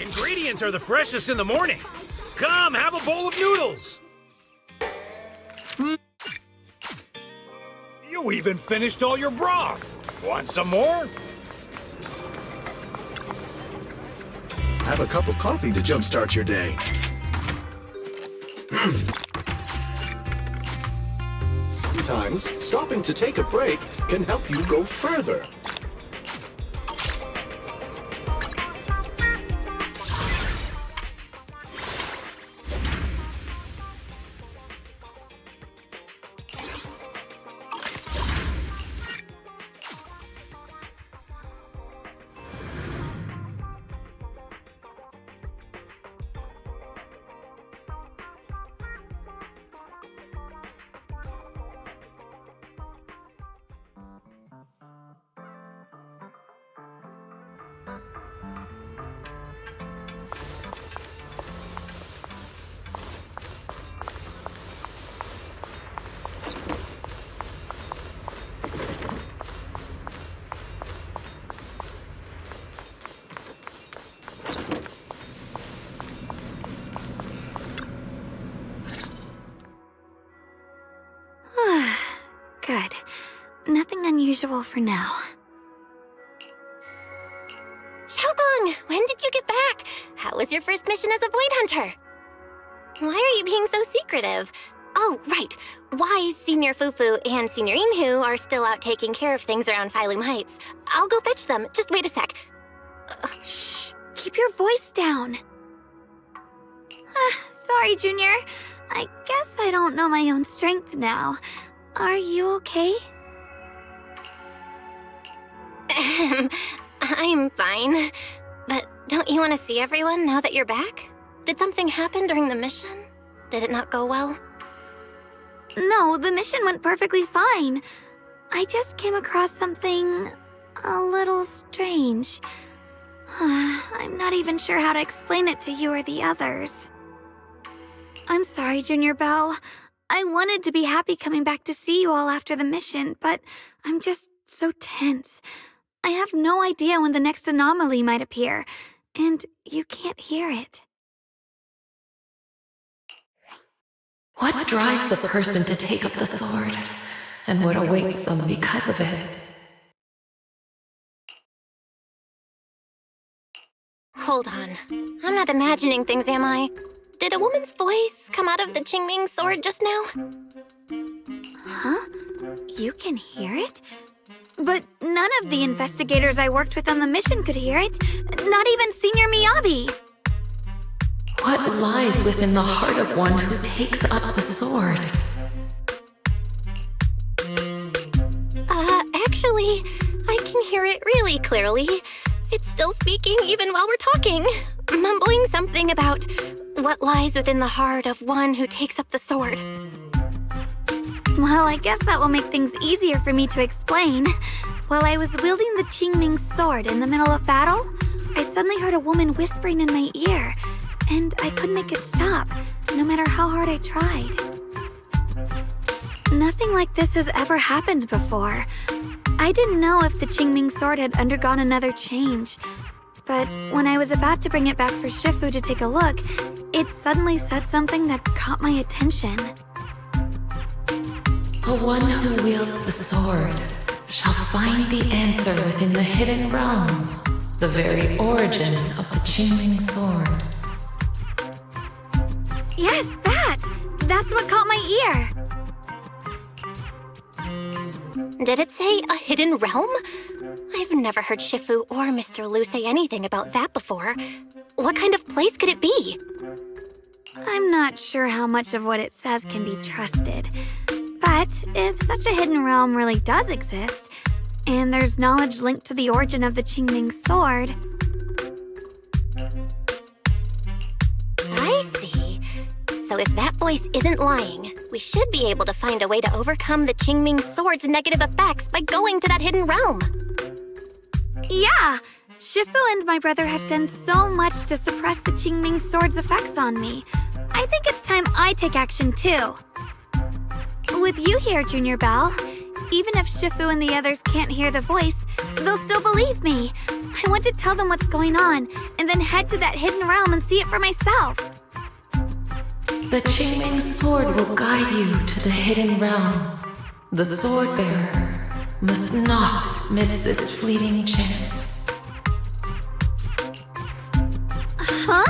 Ingredients are the freshest in the morning. Come, have a bowl of noodles. You even finished all your broth. Want some more? Have a cup of coffee to jumpstart your day. Sometimes, stopping to take a break can help you go further. Good. Nothing unusual for now. Xiaogong, when did you get back? How was your first mission as a Void Hunter? Why are you being so secretive? Oh, right. Why Senior Fufu and Senior Inhu are still out taking care of things around Phylum Heights. I'll go fetch them. Just wait a sec. Shh! Keep your voice down. Sorry, Junior. I guess I don't know my own strength now. Are you okay? I'm fine. But don't you want to see everyone now that you're back? Did something happen during the mission? Did it not go well? No, the mission went perfectly fine. I just came across something a little strange. I'm not even sure how to explain it to you or the others. I'm sorry, Junior Belle. I wanted to be happy coming back to see you all after the mission, but I'm just so tense. I have no idea when the next anomaly might appear, and you can't hear it. What drives a person to take up the sword, and what awaits them because of it? Hold on. I'm not imagining things, am I? did a woman's voice come out of the Qingming sword just now? Huh? You can hear it? But none of the investigators I worked with on the mission could hear it. Not even Senior Miyabi. What lies within the heart of one who takes up the sword? Actually, I can hear it really clearly. It's still speaking even while we're talking, mumbling something about what lies within the heart of one who takes up the sword. Well, I guess that will make things easier for me to explain. While I was wielding the Qingming sword in the middle of battle, I suddenly heard a woman whispering in my ear, and I couldn't make it stop, no matter how hard I tried. Nothing like this has ever happened before. I didn't know if the Qingming sword had undergone another change, but when I was about to bring it back for Shifu to take a look, it suddenly said something that caught my attention. The one who wields the sword shall find the answer within the hidden realm, the very origin of the Qingming sword. Yes, that's what caught my ear. Did it say a hidden realm? I've never heard Shifu or Mr. Liu say anything about that before. What kind of place could it be? I'm not sure how much of what it says can be trusted. But if such a hidden realm really does exist, and there's knowledge linked to the origin of the Qingming sword... I see. So if that voice isn't lying, we should be able to find a way to overcome the Qingming sword's negative effects by going to that hidden realm. Yeah! Shifu and my brother have done so much to suppress the Qingming sword's effects on me. I think it's time I take action too. With you here, Junior Belle, even if Shifu and the others can't hear the voice, they'll still believe me. I want to tell them what's going on, and then head to that hidden realm and see it for myself. The Qingming sword will guide you to the hidden realm. The sword bearer must not miss this fleeting chance. Huh?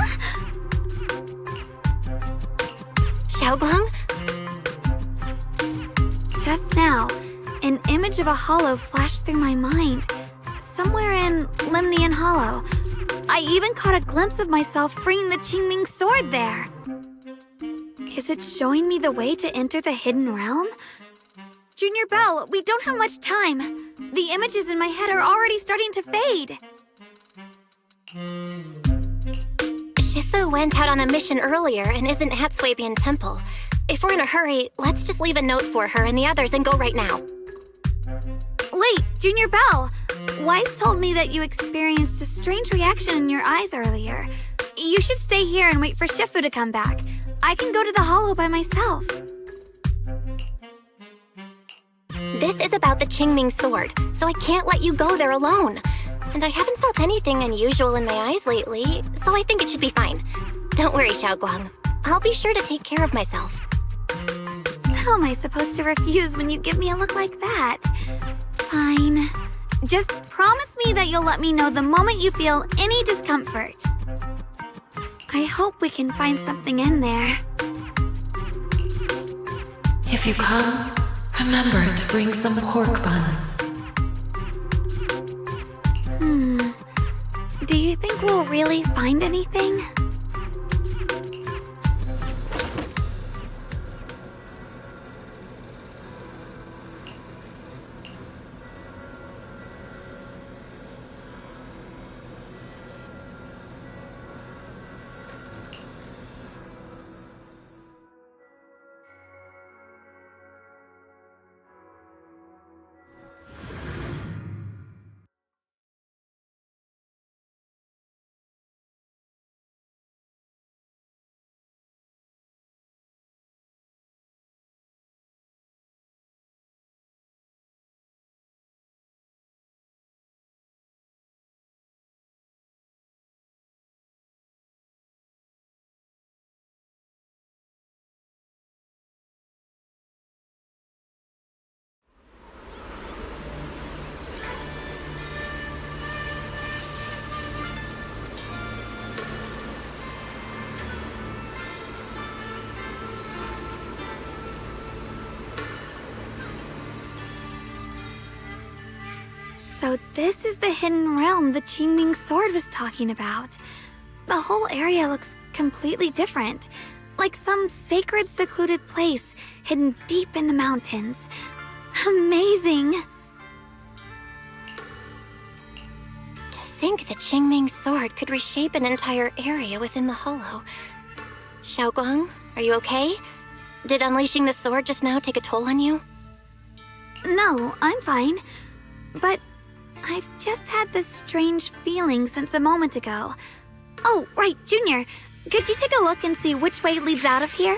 Xiaoguang? Just now, an image of a hollow flashed through my mind. Somewhere in Limnian Hollow. I even caught a glimpse of myself freeing the Qingming sword there. Is it showing me the way to enter the hidden realm? Junior Belle, we don't have much time. The images in my head are already starting to fade. Shifu went out on a mission earlier and isn't at Swabian Temple. If we're in a hurry, let's just leave a note for her and the others and go right now. Wait, Junior Belle! Wise told me that you experienced a strange reaction in your eyes earlier. You should stay here and wait for Shifu to come back. I can go to the hollow by myself. This is about the Qingming sword, so I can't let you go there alone. And I haven't felt anything unusual in my eyes lately, so I think it should be fine. Don't worry, Xiaoguang. I'll be sure to take care of myself. How am I supposed to refuse when you give me a look like that? Fine. Just promise me that you'll let me know the moment you feel any discomfort. I hope we can find something in there. If you come, remember to bring some pork buns. Do you think we'll really find anything? So this is the hidden realm the Qingming sword was talking about. The whole area looks completely different, like some sacred, secluded place hidden deep in the mountains. Amazing! To think the Qingming sword could reshape an entire area within the hollow. Xiaoguang, are you okay? Did unleashing the sword just now take a toll on you? No, I'm fine. But I've just had this strange feeling since a moment ago. Oh, right, Junior. Could you take a look and see which way leads out of here?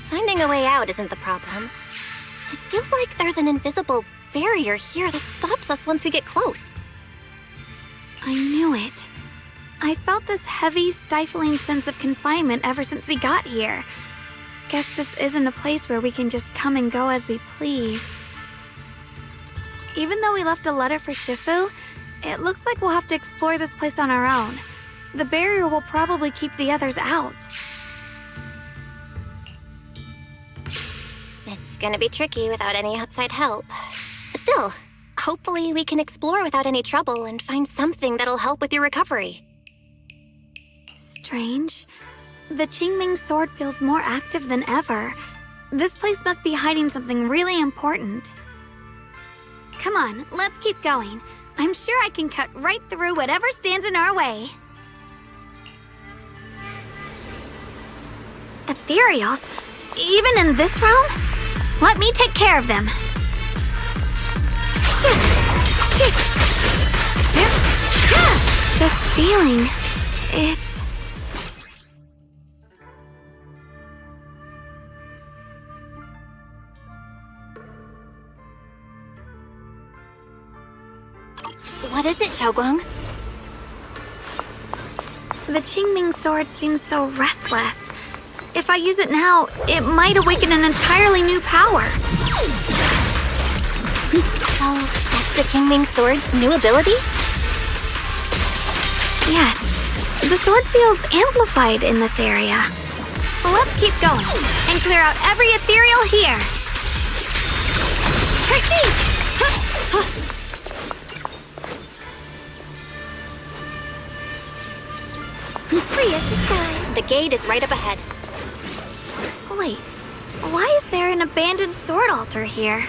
Finding a way out isn't the problem. It feels like there's an invisible barrier here that stops us once we get close. I knew it. I felt this heavy, stifling sense of confinement ever since we got here. Guess this isn't a place where we can just come and go as we please. Even though we left a letter for Shifu, it looks like we'll have to explore this place on our own. The barrier will probably keep the others out. It's gonna be tricky without any outside help. Still, hopefully we can explore without any trouble and find something that'll help with your recovery. Strange. The Qingming sword feels more active than ever. This place must be hiding something really important. Come on, let's keep going. I'm sure I can cut right through whatever stands in our way. Ethereals? Even in this realm? Let me take care of them. This feeling, it's... What is it, Xiaoguang? The Qingming sword seems so restless. If I use it now, it might awaken an entirely new power. So, that's the Qingming sword's new ability? Yes, the sword feels amplified in this area. Let's keep going and clear out every ethereal here. Proceed! Free as the sky. The gate is right up ahead. Wait, why is there an abandoned sword altar here?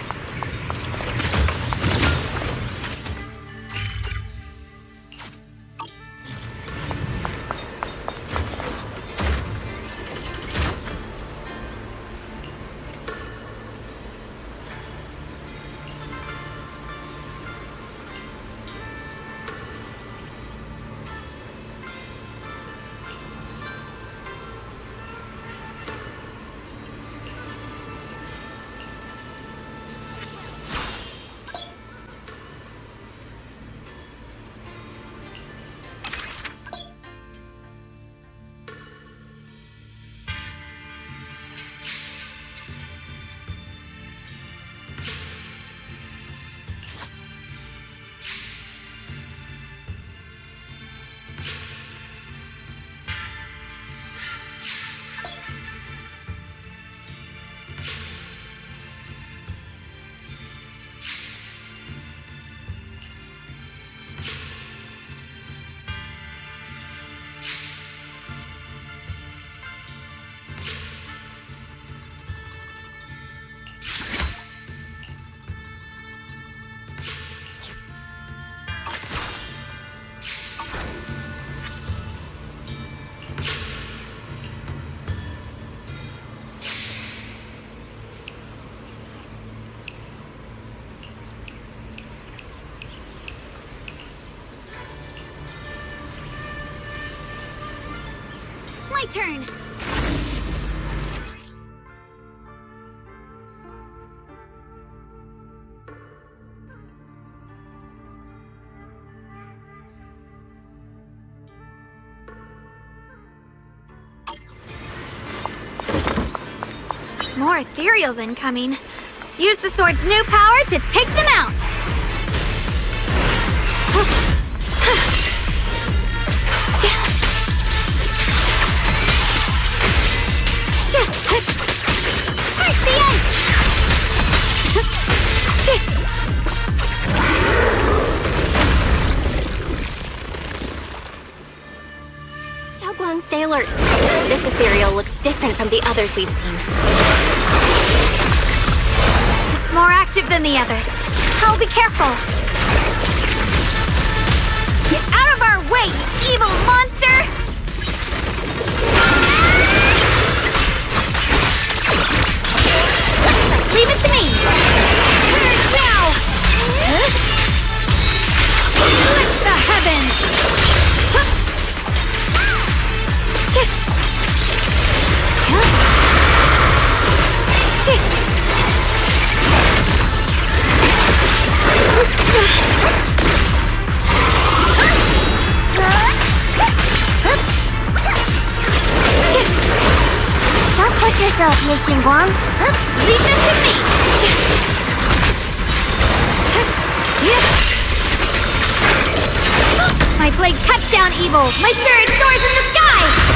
My turn. More ethereals incoming. Use the sword's new power to take them out. and stay alert. This ethereal looks different from the others we've seen. It's more active than the others. I'll be careful. Get out of our way, you evil monster! Leave it to me! Now! Split the heavens! Don't push yourself, Miss Xinguang. Leave this to me! My blade cuts down evil! My spirit soars in the sky!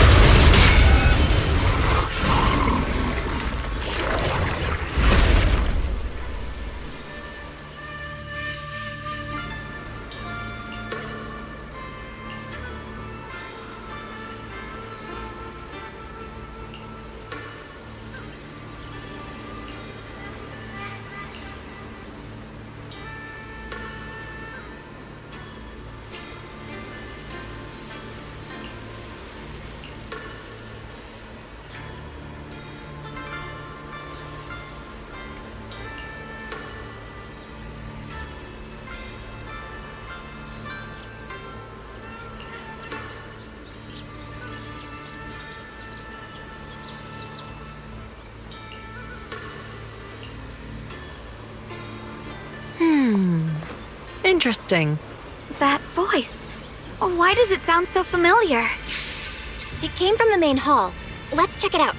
Interesting. That voice. Why does it sound so familiar? It came from the main hall. Let's check it out.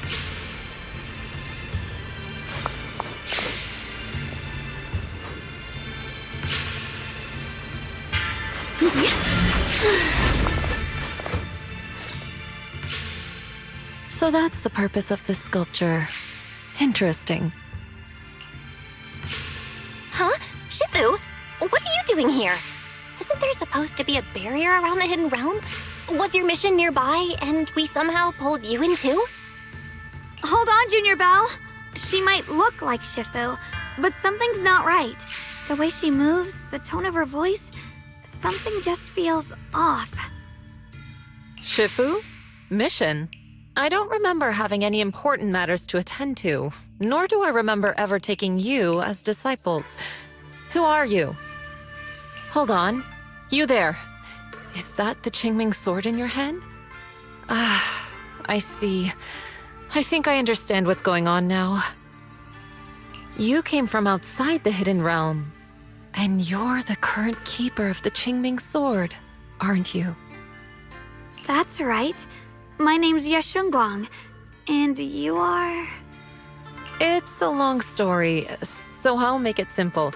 So that's the purpose of this sculpture. Interesting. Huh? Shifu? What are you doing here? Isn't there supposed to be a barrier around the Hidden Realm? Was your mission nearby, and we somehow pulled you in too? Hold on, Junior Belle. She might look like Shifu, but something's not right. The way she moves, the tone of her voice, something just feels off. Shifu? Mission? I don't remember having any important matters to attend to, nor do I remember ever taking you as disciples. Who are you? Hold on. You there. Is that the Qingming sword in your hand? Ah, I see. I think I understand what's going on now. You came from outside the Hidden Realm, and you're the current keeper of the Qingming sword, aren't you? That's right. My name's Yeshunguang, and you are... It's a long story, so I'll make it simple.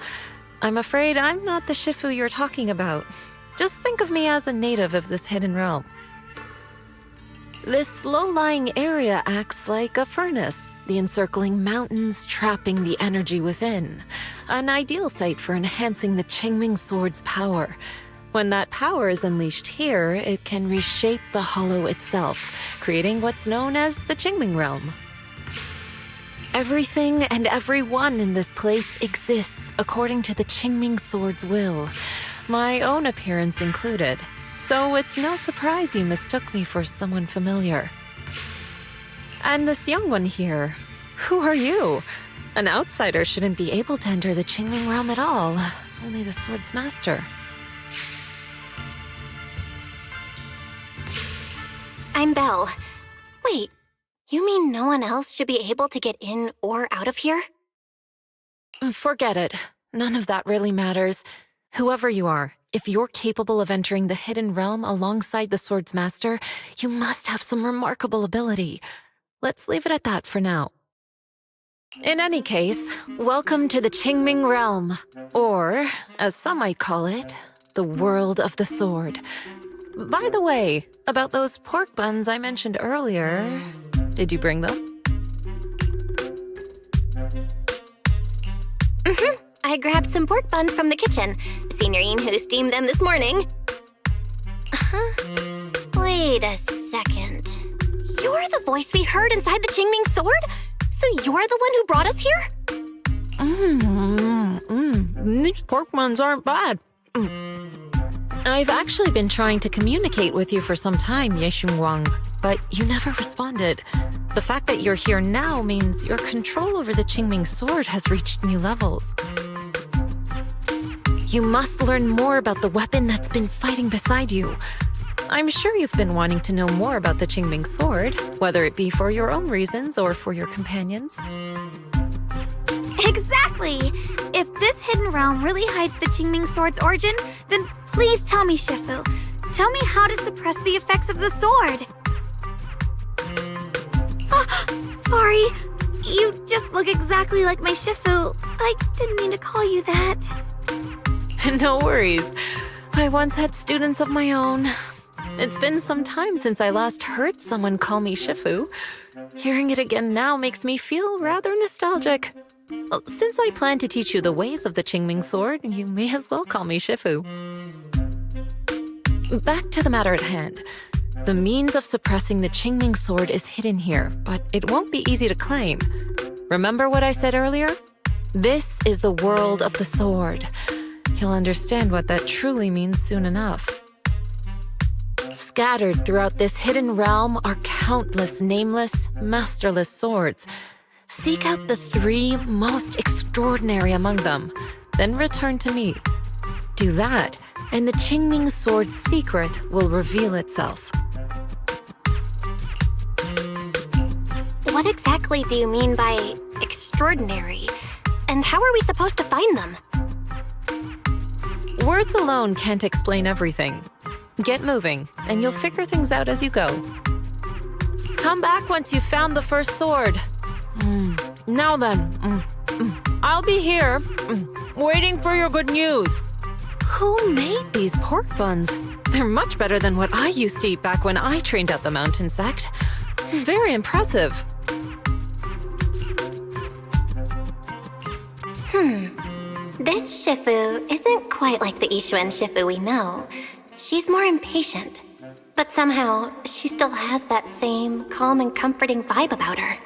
I'm afraid I'm not the Shifu you're talking about. Just think of me as a native of this hidden realm. This low-lying area acts like a furnace, the encircling mountains trapping the energy within. An ideal site for enhancing the Qingming sword's power. When that power is unleashed here, it can reshape the hollow itself, creating what's known as the Qingming realm. Everything and everyone in this place exists according to the Qingming sword's will, my own appearance included. So it's no surprise you mistook me for someone familiar. And this young one here, who are you? An outsider shouldn't be able to enter the Qingming realm at all, only the sword's master. I'm Belle. Wait, you mean no one else should be able to get in or out of here? Forget it. None of that really matters. Whoever you are, if you're capable of entering the hidden realm alongside the sword's master, you must have some remarkable ability. Let's leave it at that for now. In any case, welcome to the Qingming realm, or, as some might call it, the world of the sword. By the way, about those pork buns I mentioned earlier, did you bring them? I grabbed some pork buns from the kitchen. Senior Inhu steamed them this morning. Wait, Wait a second. You're the voice we heard inside the Qingming sword? So you're the one who brought us here? These pork buns aren't bad. I've actually been trying to communicate with you for some time, Yeshunwang, but you never responded. The fact that you're here now means your control over the Qingming sword has reached new levels. You must learn more about the weapon that's been fighting beside you. I'm sure you've been wanting to know more about the Qingming sword, whether it be for your own reasons or for your companions. Exactly! If this hidden realm really hides the Qingming sword's origin, then please tell me, Shifu. Tell me how to suppress the effects of the sword. Oh, sorry. You just look exactly like my Shifu. I didn't mean to call you that. No worries. I once had students of my own. It's been some time since I last heard someone call me Shifu. Hearing it again now makes me feel rather nostalgic. Well, since I plan to teach you the ways of the Qingming sword, you may as well call me Shifu. Back to the matter at hand. The means of suppressing the Qingming sword is hidden here, but it won't be easy to claim. Remember what I said earlier? This is the world of the sword. You'll understand what that truly means soon enough. Scattered throughout this hidden realm are countless nameless, masterless swords. Seek out the 3 most extraordinary among them, then return to me. Do that, and the Qingming sword's secret will reveal itself. What exactly do you mean by extraordinary? And how are we supposed to find them? Words alone can't explain everything. Get moving, and you'll figure things out as you go. Come back once you've found the first sword. Now then, I'll be here, waiting for your good news. Who made these pork buns? They're much better than what I used to eat back when I trained at the mountain sect. Very impressive. This Shifu isn't quite like the Ishuan Shifu we know. She's more impatient. But somehow, she still has that same calm and comforting vibe about her.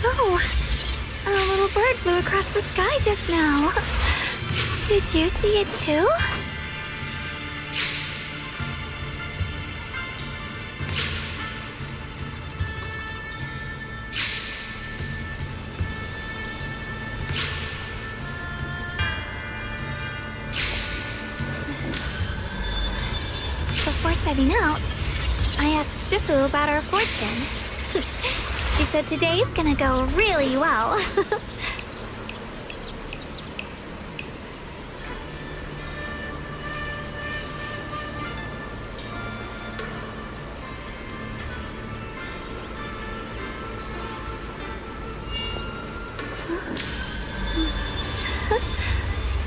Oh, a little bird flew across the sky just now. Did you see it too? Before setting out, I asked Shifu about our fortune. She said today's gonna go really well.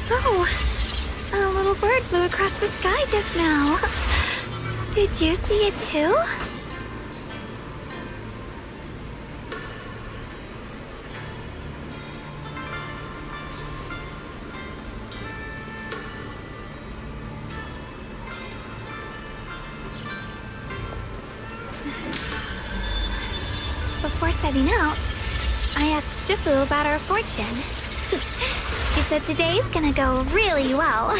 Oh, a little bird flew across the sky just now. Did you see it too? Before setting out, I asked Shifu about our fortune. She said today's gonna go really well.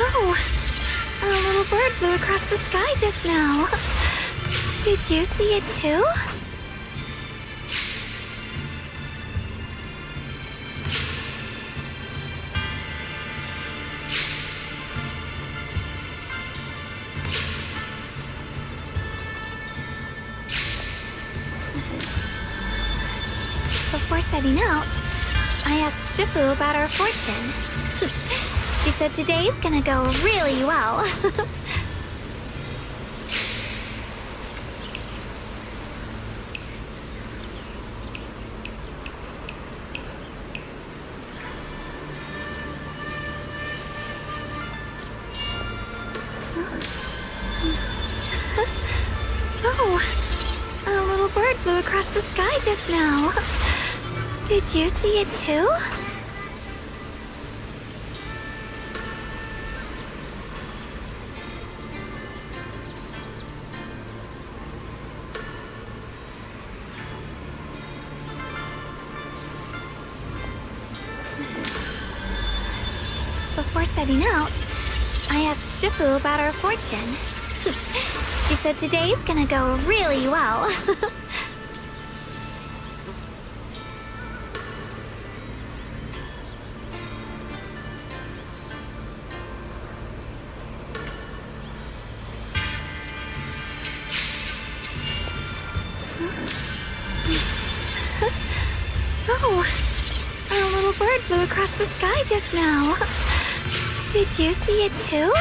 Oh, a little bird flew across the sky just now. Did you see it too? Before setting out, I asked Shifu about our fortune. She said today's gonna go really well. Oh, a little bird flew across the sky just now. Did you see it too? Before setting out, I asked Shifu about our fortune. She said today's gonna go really well. Oh, a little bird flew across the sky just now. Did you see it too?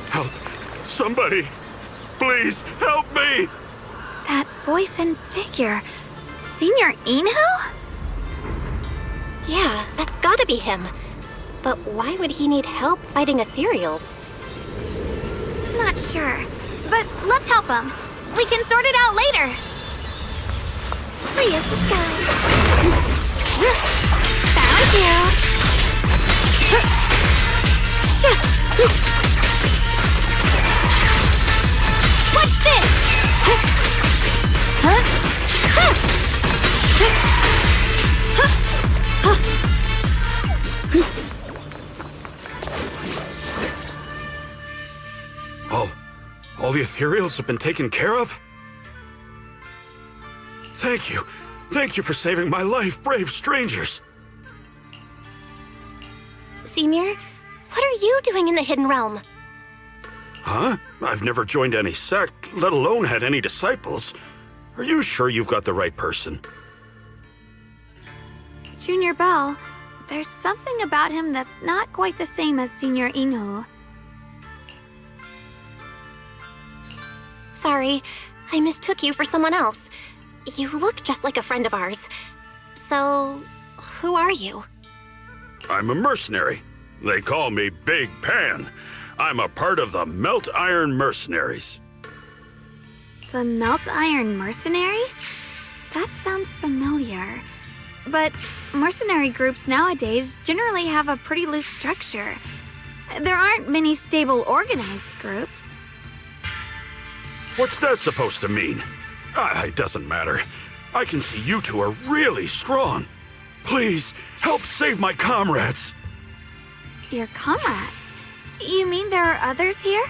Help! Somebody! Please, help me! That voice and figure. Senior Inhu? Yeah, that's gotta be him. But why would he need help fighting ethereals? Not sure. But let's help him. We can sort it out later. Free as the sky. Found you. What's this? All the ethereals have been taken care of? Thank you. Thank you for saving my life, brave strangers. Senior, what are you doing in the Hidden Realm? Huh? I've never joined any sect, let alone had any disciples. Are you sure you've got the right person? Junior Bell, there's something about him that's not quite the same as Senior Inhu. Sorry, I mistook you for someone else. You look just like a friend of ours. So, who are you? I'm a mercenary. They call me Big Pan. I'm a part of the Melt Iron Mercenaries. The Melt Iron Mercenaries? That sounds familiar. But mercenary groups nowadays generally have a pretty loose structure. There aren't many stable organized groups. What's that supposed to mean? It doesn't matter. I can see you two are really strong. Please, help save my comrades. Your comrades? You mean there are others here?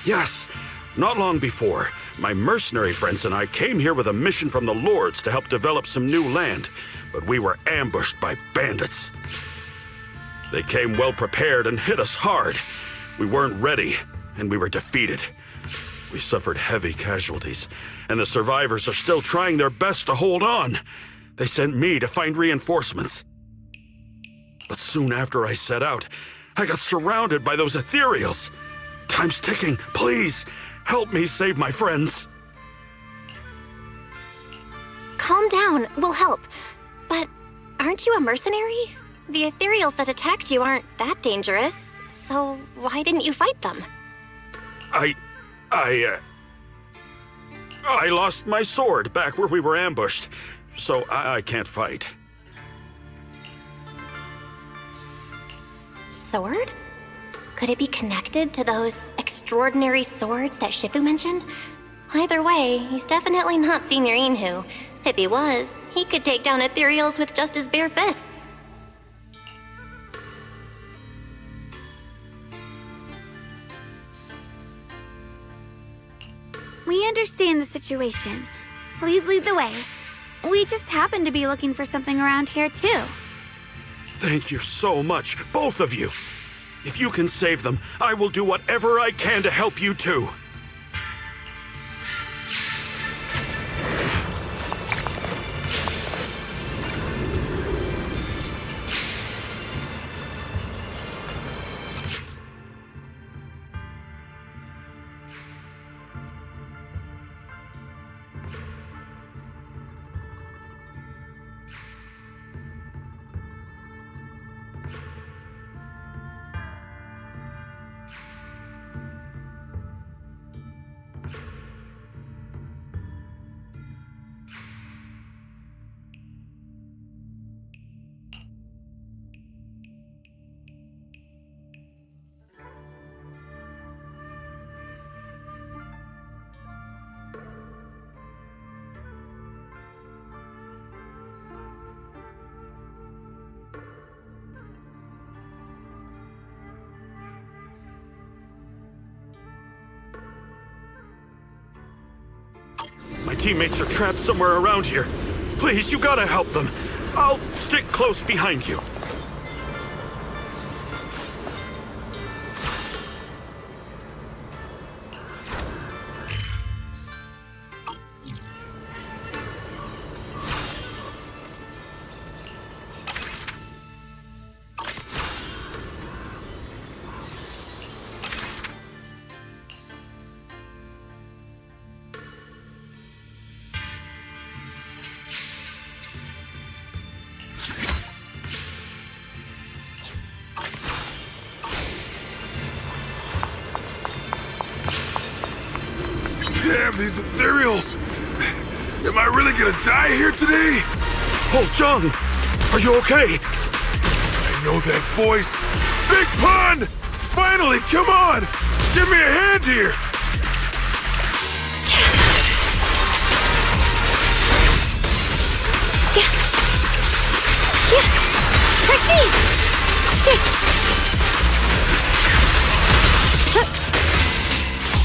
Yes. Not long before, My mercenary friends and I came here with a mission from the Lords to help develop some new land, but we were ambushed by bandits. They came well prepared and hit us hard. We weren't ready, and we were defeated. We suffered heavy casualties, and the survivors are still trying their best to hold on. They sent me to find reinforcements. But soon after I set out, I got surrounded by those ethereals. Time's ticking. Please, help me save my friends. Calm down, we'll help. But aren't you a mercenary? The ethereals that attacked you aren't that dangerous, so why didn't you fight them? I lost my sword back where we were ambushed, so I can't fight. Sword? Could it be connected to those extraordinary swords that Shifu mentioned? Either way, he's definitely not Senior Inhu. If he was, he could take down ethereals with just his bare fists. We understand the situation. Please lead the way. We just happen to be looking for something around here, too. Thank you so much, both of you. If you can save them, I will do whatever I can to help you too. My teammates are trapped somewhere around here. Please, you gotta help them. I'll stick close behind you. Damn, these ethereals! Am I really gonna die here today? Oh, Jung! Are you okay? I know that voice! Big Pun! Finally, come on! Give me a hand here! Proceed! Shit!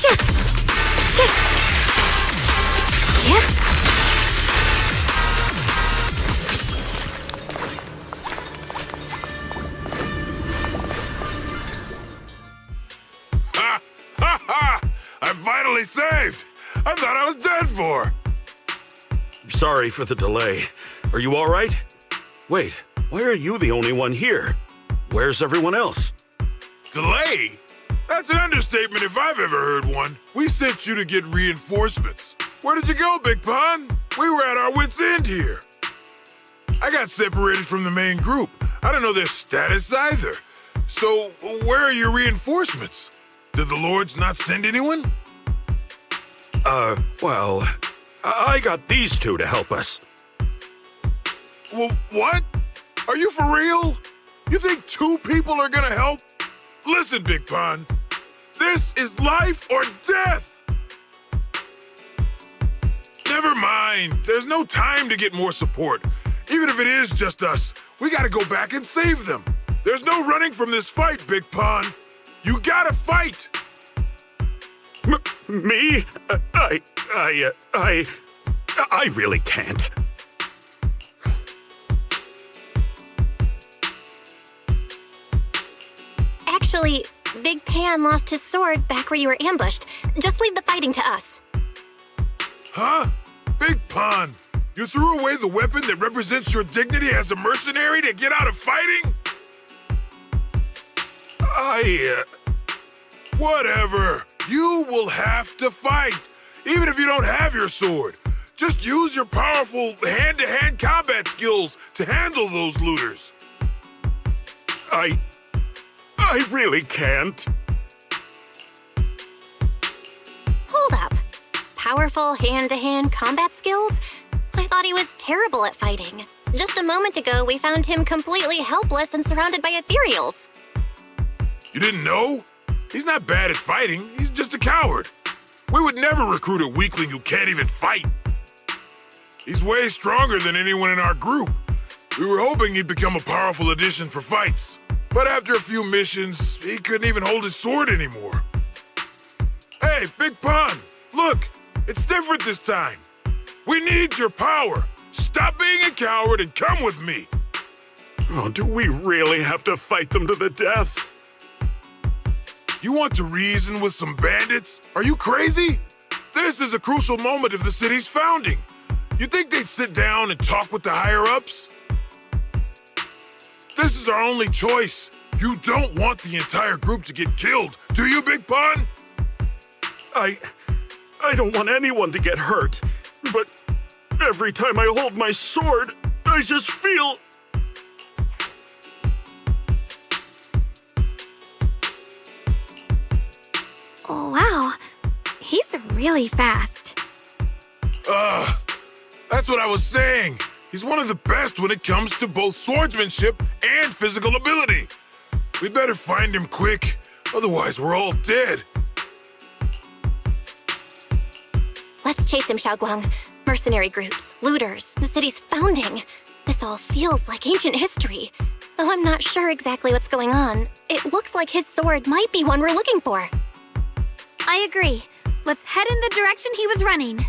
Shit! Shit! Yeah? Ha! Ha ha! I'm finally saved! I thought I was dead for! Sorry for the delay. Are you all right? Wait, why are you the only one here? Where's everyone else? Delay? That's an understatement if I've ever heard one. We sent you to get reinforcements. Where did you go, Big Pun? We were at our wits' end here. I got separated from the main group. I don't know their status either. So, where are your reinforcements? Did the Lords not send anyone? Well, I got these two to help us. Well, what? Are you for real? You think two people are gonna help? Listen, Big Pun. This is life or death! Never mind. There's no time to get more support. Even if it is just us, we gotta go back and save them. There's no running from this fight, Big Pun. You gotta fight! Me? I really can't. Actually, Big Pan lost his sword back where you were ambushed. Just leave the fighting to us. Huh? Big Pun, you threw away the weapon that represents your dignity as a mercenary to get out of fighting? Whatever. You will have to fight, even if you don't have your sword. Just use your powerful hand-to-hand combat skills to handle those looters. I really can't. Hold up. Powerful hand-to-hand combat skills? I thought he was terrible at fighting. Just a moment ago, we found him completely helpless and surrounded by ethereals. You didn't know? He's not bad at fighting. He's just a coward. We would never recruit a weakling who can't even fight. He's way stronger than anyone in our group. We were hoping he'd become a powerful addition for fights. But after a few missions, he couldn't even hold his sword anymore. Hey, Big Pun, look, it's different this time. We need your power. Stop being a coward and come with me. Oh, do we really have to fight them to the death? You want to reason with some bandits? Are you crazy? This is a crucial moment of the city's founding. You think they'd sit down and talk with the higher-ups? This is our only choice. You don't want the entire group to get killed, do you, Big Pun? I don't want anyone to get hurt, but every time I hold my sword, I just feel... Oh, wow. He's really fast. That's what I was saying. He's one of the best when it comes to both swordsmanship and physical ability. We better find him quick, otherwise we're all dead. Let's chase him, Xiaoguang. Mercenary groups, looters, the city's founding. This all feels like ancient history. Though I'm not sure exactly what's going on, it looks like his sword might be one we're looking for. I agree. Let's head in the direction he was running.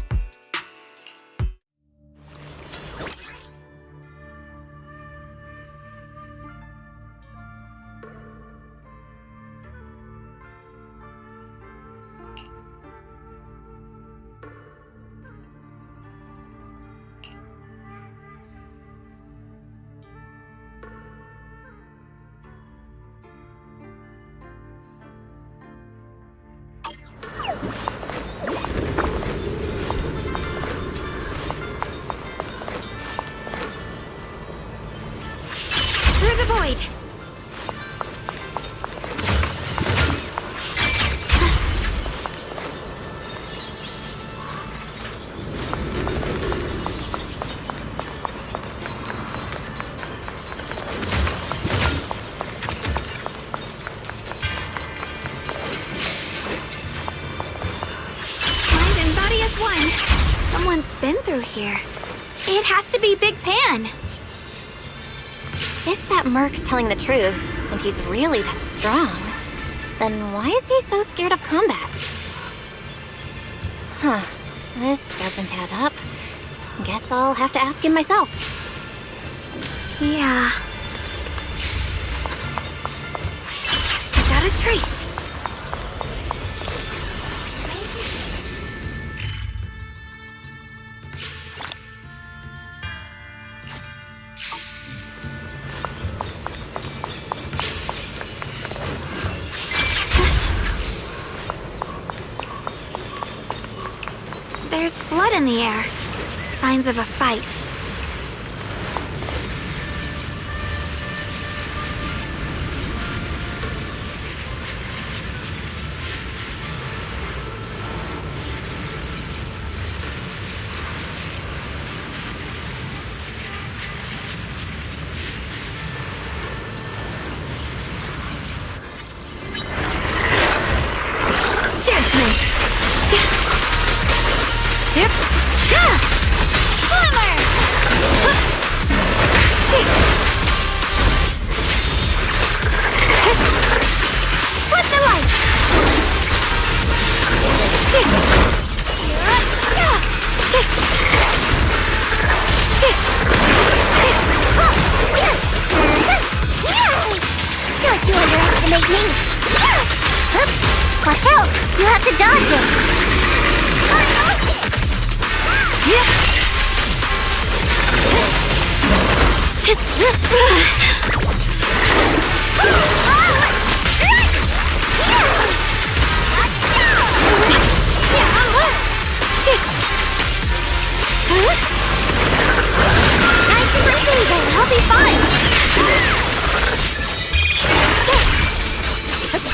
Through the void! Mind and body as one. Someone's been through here. It has to be Big Pan. If that merc's telling the truth, and he's really that strong, then why is he so scared of combat? Huh, this doesn't add up. Guess I'll have to ask him myself. Yeah. I got a trace. There's blood in the air. Signs of a fight. Judgment! Dip! Gah! Slammer! lightning! Watch out! You have to dodge it! Nice and lightning there, I'll be fine!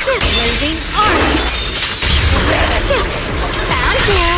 Blazing arm! Found you!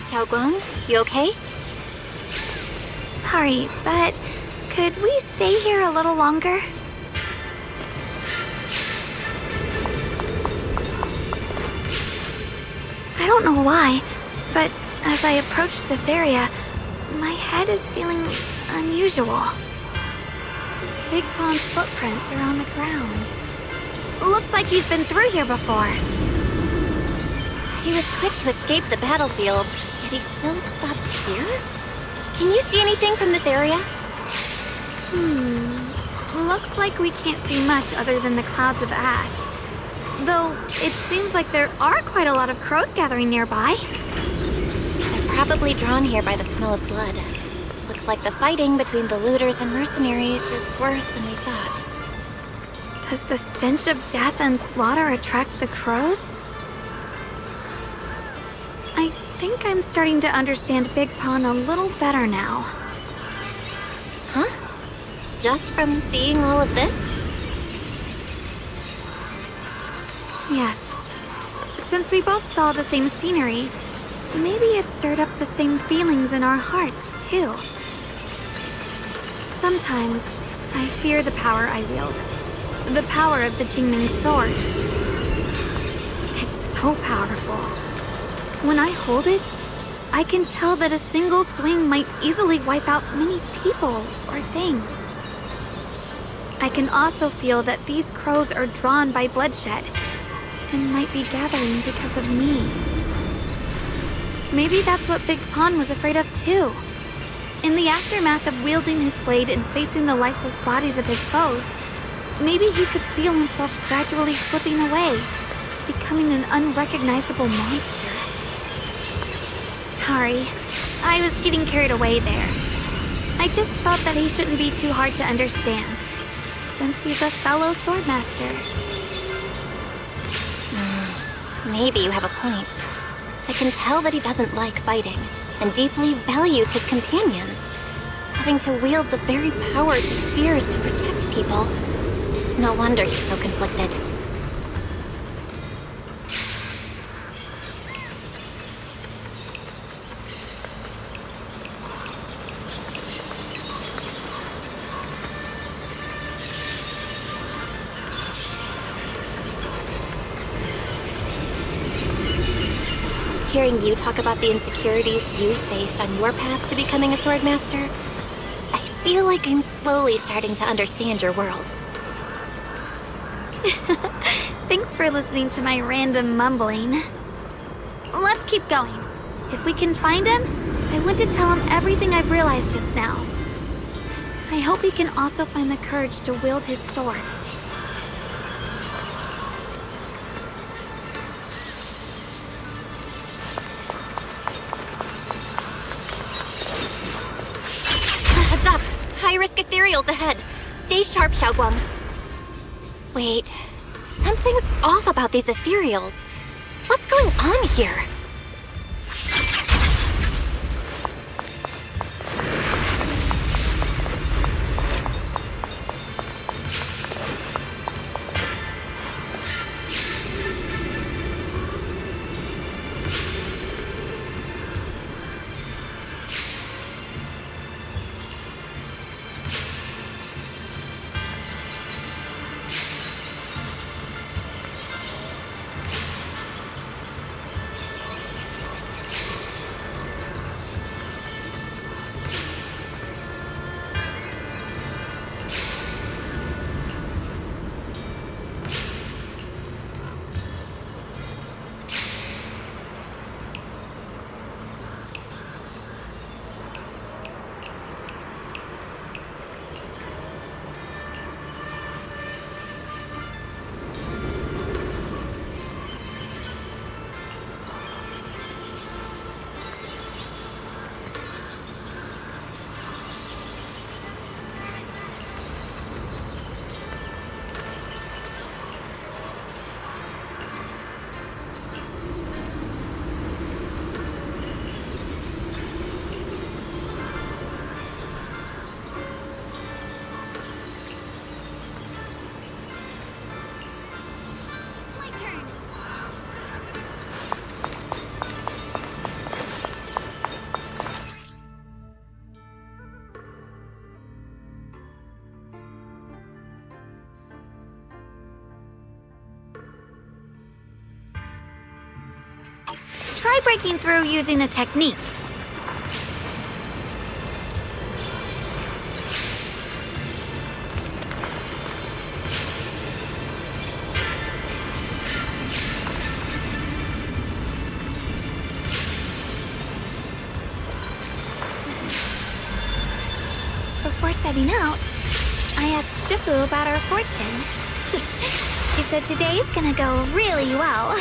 Xiaoguang, you okay? Sorry, but could we stay here a little longer? I don't know why, but as I approach this area, my head is feeling unusual. Big Pond's footprints are on the ground. Looks like he's been through here before. He was quick to escape the battlefield, yet he still stopped here? Can you see anything from this area? Looks like we can't see much other than the clouds of ash. Though, it seems like there are quite a lot of crows gathering nearby. They're probably drawn here by the smell of blood. Looks like the fighting between the looters and mercenaries is worse than we thought. Does the stench of death and slaughter attract the crows? I think I'm starting to understand Big Pond a little better now. Huh? Just from seeing all of this? Yes. Since we both saw the same scenery, maybe it stirred up the same feelings in our hearts, too. Sometimes, I fear the power I wield. The power of the Qingming sword. It's so powerful. When I hold it, I can tell that a single swing might easily wipe out many people or things. I can also feel that these crows are drawn by bloodshed and might be gathering because of me. Maybe that's what Big Pond was afraid of too. In the aftermath of wielding his blade and facing the lifeless bodies of his foes, maybe he could feel himself gradually slipping away, becoming an unrecognizable monster. Sorry, I was getting carried away there. I just felt that he shouldn't be too hard to understand, since he's a fellow swordmaster. Maybe you have a point. I can tell that he doesn't like fighting, and deeply values his companions. Having to wield the very power he fears to protect people, it's no wonder he's so conflicted. Hearing you talk about the insecurities you faced on your path to becoming a swordmaster, I feel like I'm slowly starting to understand your world. Thanks for listening to my random mumbling. Let's keep going. If we can find him, I want to tell him everything I've realized just now. I hope he can also find the courage to wield his sword. Heads up! High-risk ethereals ahead. Stay sharp, Xiaoguang. Wait, Something's off about these ethereals. What's going on here? Try breaking through using a technique. Before setting out, I asked Shifu about our fortune. She said today's gonna go really well.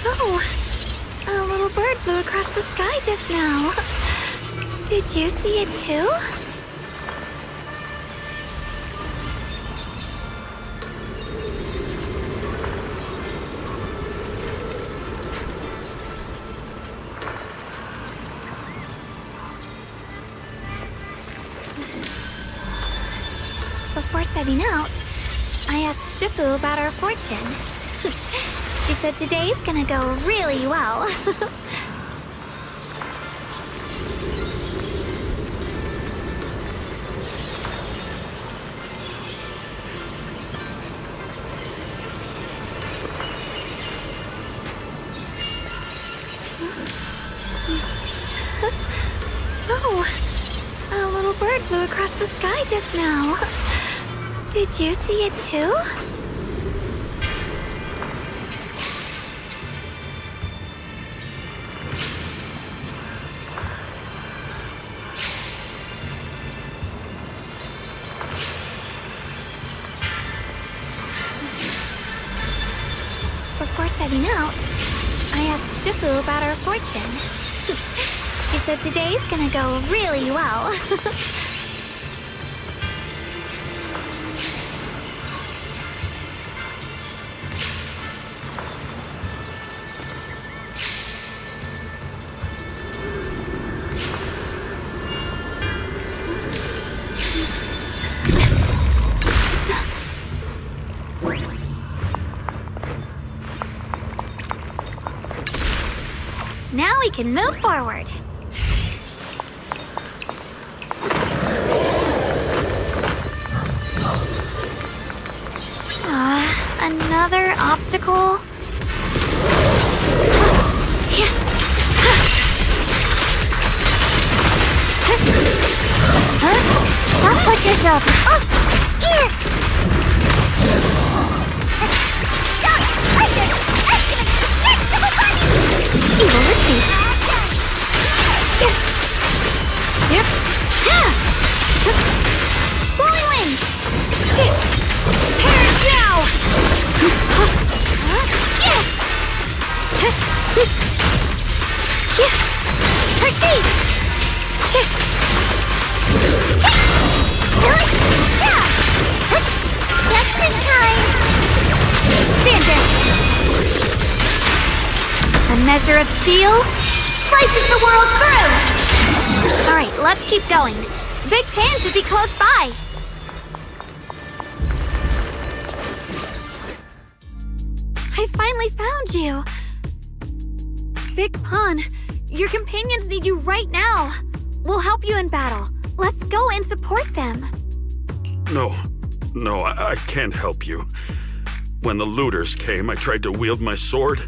Oh, a little bird flew across the sky just now. Did you see it too? Before setting out, I asked Shifu about our fortune. She said today's gonna go really well. Oh, a little bird flew across the sky just now. Did you see it too? Before setting out, I asked Shifu about our fortune. She said today's gonna go really well. Now we can move forward. Another obstacle? Don't push yourself. Evil retreats. Yep. Blowing wind. Shoot. Judgment time! Stand down! A measure of steel slices the world through! Alright, let's keep going. Big Pan should be close by. I finally found you! Big Pun, your companions need you right now. We'll help you in battle. Let's go and support them. No, I can't help you. When the looters came, I tried to wield my sword,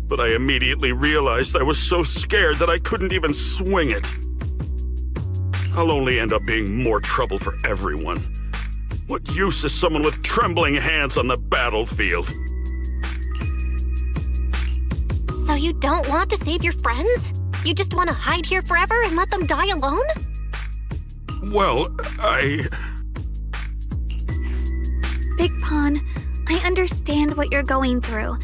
but I immediately realized I was so scared that I couldn't even swing it. I'll only end up being more trouble for everyone. What use is someone with trembling hands on the battlefield? So you don't want to save your friends? You just want to hide here forever and let them die alone? Well, Big Pun, I understand what you're going through.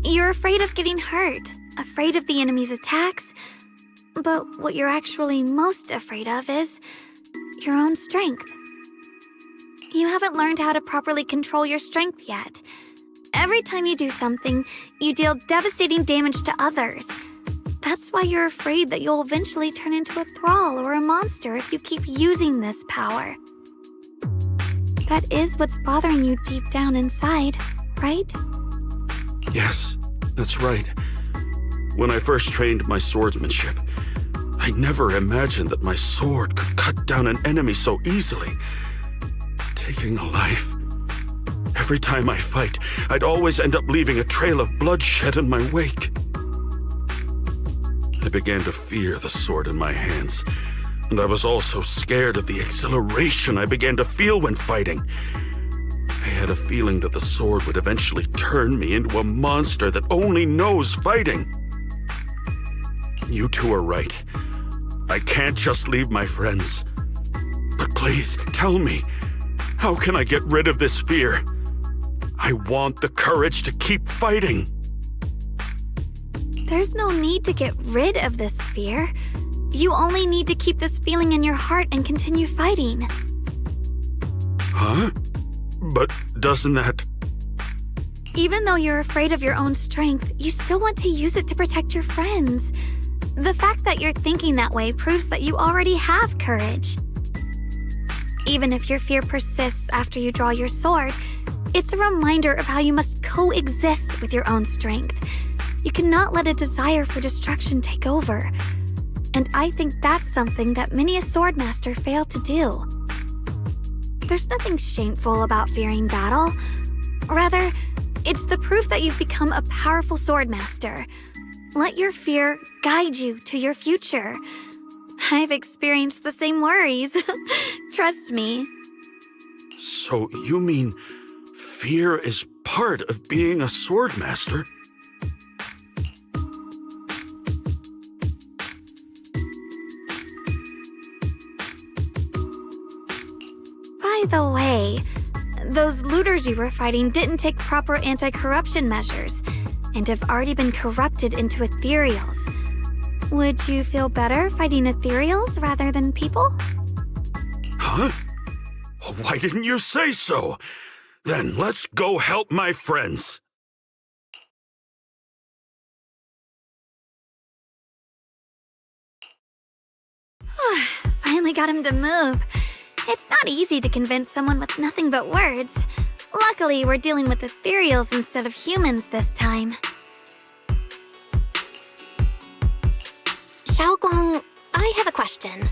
You're afraid of getting hurt, afraid of the enemy's attacks, but what you're actually most afraid of is your own strength. You haven't learned how to properly control your strength yet. Every time you do something, you deal devastating damage to others. That's why you're afraid that you'll eventually turn into a thrall or a monster if you keep using this power. That is what's bothering you deep down inside, right? yes, that's right. When I first trained my swordsmanship, I never imagined that my sword could cut down an enemy so easily, taking a life. Every time I fight, I'd always end up leaving a trail of bloodshed in my wake. I began to fear the sword in my hands, and I was also scared of the exhilaration I began to feel when fighting. I had a feeling that the sword would eventually turn me into a monster that only knows fighting. You two are right. I can't just leave my friends. But please, tell me, how can I get rid of this fear? I want the courage to keep fighting. There's no need to get rid of this fear. You only need to keep this feeling in your heart and continue fighting. Huh? But doesn't that... Even though you're afraid of your own strength, you still want to use it to protect your friends. The fact that you're thinking that way proves that you already have courage. Even if your fear persists after you draw your sword, it's a reminder of how you must coexist with your own strength. You cannot let a desire for destruction take over. And I think that's something that many a swordmaster fail to do. There's nothing shameful about fearing battle. Rather, it's the proof that you've become a powerful swordmaster. Let your fear guide you to your future. I've experienced the same worries. Trust me. So you mean fear is part of being a swordmaster? By the way, those looters you were fighting didn't take proper anti-corruption measures and have already been corrupted into ethereals. Would you feel better fighting ethereals rather than people? Huh? Why didn't you say so? Then let's go help my friends. Finally got him to move. It's not easy to convince someone with nothing but words. Luckily, we're dealing with ethereals instead of humans this time. Xiaoguang, I have a question.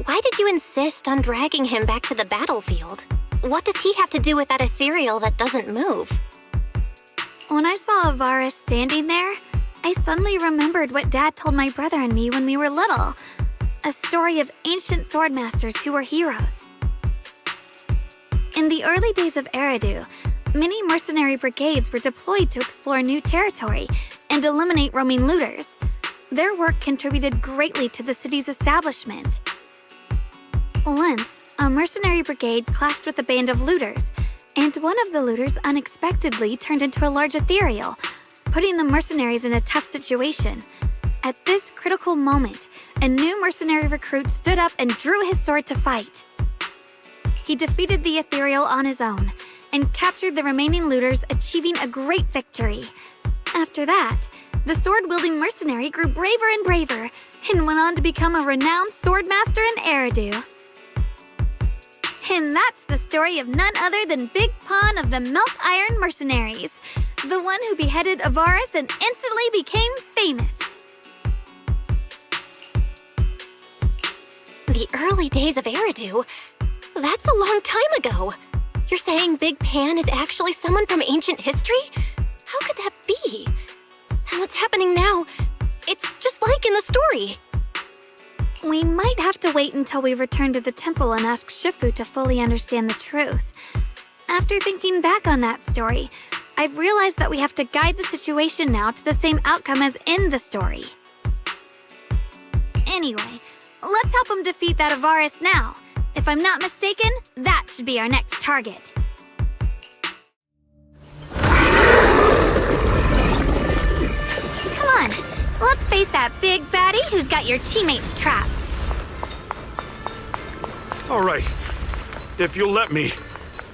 Why did you insist on dragging him back to the battlefield? What does he have to do with that ethereal that doesn't move? When I saw Avaris standing there, I suddenly remembered what Dad told my brother and me when we were little. A story of ancient swordmasters who were heroes. In the early days of Eridu, many mercenary brigades were deployed to explore new territory and eliminate roaming looters. Their work contributed greatly to the city's establishment. Once, a mercenary brigade clashed with a band of looters, and one of the looters unexpectedly turned into a large ethereal, putting the mercenaries in a tough situation. At this critical moment, a new mercenary recruit stood up and drew his sword to fight. He defeated the ethereal on his own and captured the remaining looters, achieving a great victory. After that, the sword-wielding mercenary grew braver and braver and went on to become a renowned swordmaster in Eridu. And that's the story of none other than Big Pon of the Melt Iron Mercenaries, the one who beheaded Avaris and instantly became famous. The early days of Eridu? That's a long time ago. You're saying Big Pan is actually someone from ancient history? How could that be? And what's happening now? It's just like in the story. We might have to wait until we return to the temple and ask Shifu to fully understand the truth. After thinking back on that story, I've realized that we have to guide the situation now to the same outcome as in the story. Anyway, let's help him defeat that Avaris now. If I'm not mistaken, that should be our next target. Come on, let's face that big baddie who's got your teammates trapped. All right. If you'll let me,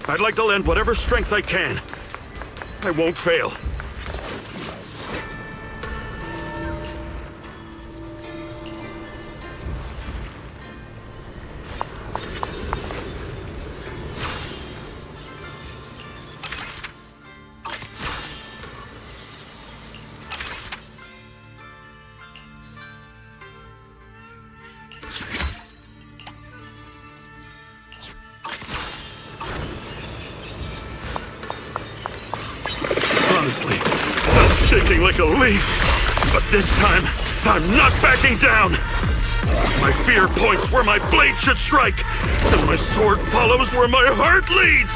I'd like to lend whatever strength I can. I won't fail. Honestly, I'm shaking like a leaf. But this time, I'm not backing down. My fear points where my blade should strike, and my sword follows where my heart leads.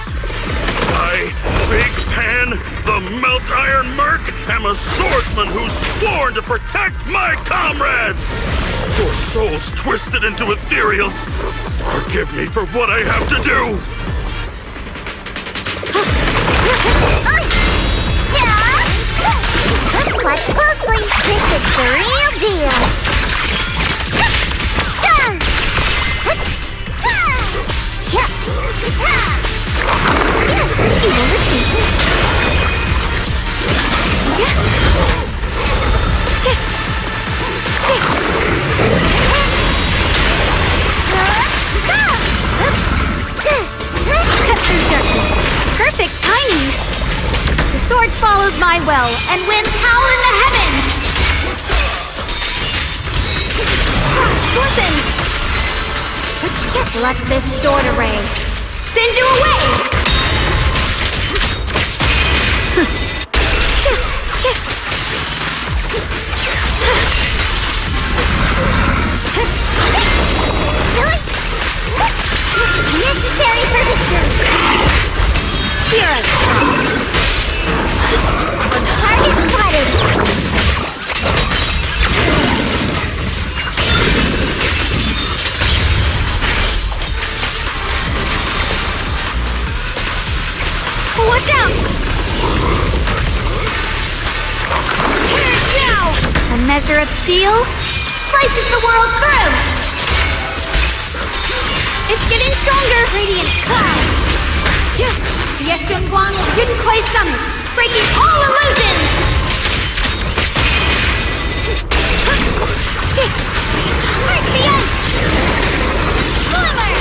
I, Big Pan, the Melt Iron Merc, am a swordsman who's sworn to protect my comrades. For souls twisted into ethereals, forgive me for what I have to do. Watch closely. This is the real deal. Cut through darkness. Perfect timing. The sword follows my will and wins power in the heavens! Listen! Let this sword array send you away! Necessary for victory. Here! Target spotted. Watch out! Now! A measure of steel slices the world through! It's getting stronger! Radiant cloud! Yeshun Guang will Jin Kuei Summit, breaking all illusions! Where's the end? Forward!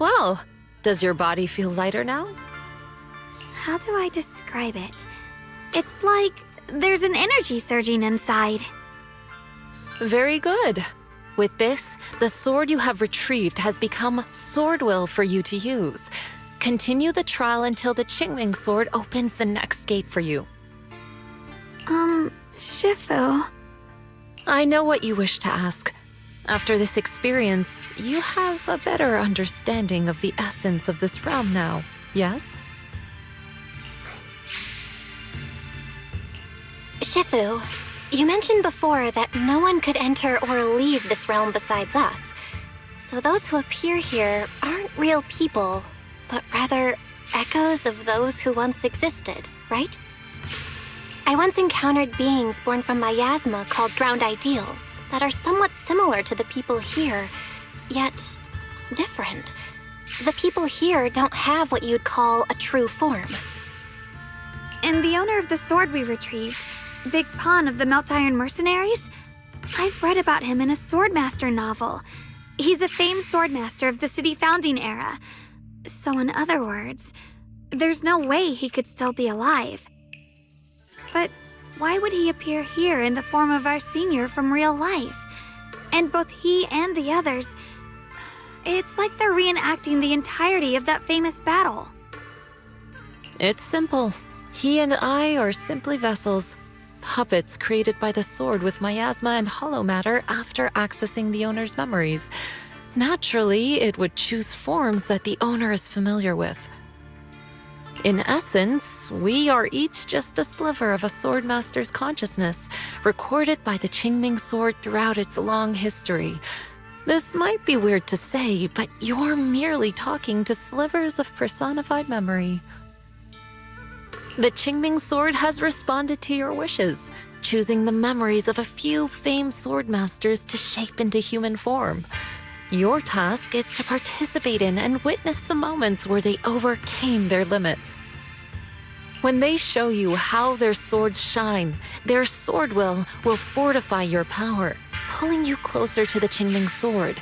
Well, does your body feel lighter now? How do I describe it? It's like there's an energy surging inside. Very good. With this, the sword you have retrieved has become sword will for you to use. Continue the trial until the Qingming sword opens the next gate for you. Shifu. I know what you wish to ask. After this experience, you have a better understanding of the essence of this realm now, yes? Shifu, you mentioned before that no one could enter or leave this realm besides us. So those who appear here aren't real people, but rather echoes of those who once existed, right? I once encountered beings born from miasma called drowned ideals that are somewhat similar to the people here, yet different. The people here don't have what you'd call a true form. And the owner of the sword we retrieved, Big Pon of the Melt Iron Mercenaries? I've read about him in a Swordmaster novel. He's a famed swordmaster of the city founding era. So in other words, there's no way he could still be alive. But why would he appear here in the form of our senior from real life? And both he and the others, it's like they're reenacting the entirety of that famous battle. It's simple. He and I are simply vessels. Puppets created by the sword with miasma and hollow matter after accessing the owner's memories. Naturally, it would choose forms that the owner is familiar with. In essence, we are each just a sliver of a swordmaster's consciousness, recorded by the Qingming sword throughout its long history. This might be weird to say, but you're merely talking to slivers of personified memory. The Qingming sword has responded to your wishes, choosing the memories of a few famed swordmasters to shape into human form. Your task is to participate in and witness the moments where they overcame their limits. When they show you how their swords shine, their sword will fortify your power, pulling you closer to the Qingming sword.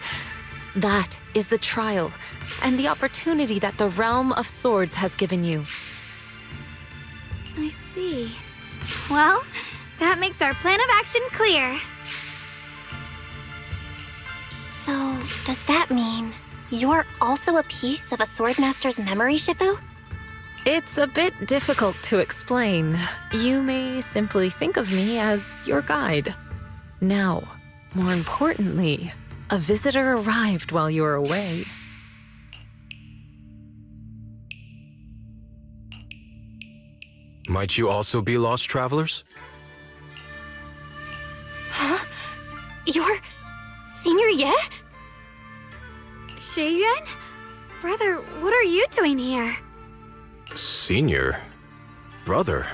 That is the trial and the opportunity that the realm of swords has given you. I see. Well, that makes our plan of action clear. So, does that mean you're also a piece of a swordmaster's memory, Shifu? It's a bit difficult to explain. You may simply think of me as your guide. Now, more importantly, a visitor arrived while you were away. Might you also be lost travelers? Huh? You're Senior Ye? Shiyuan? Brother, what are you doing here? Senior? Brother?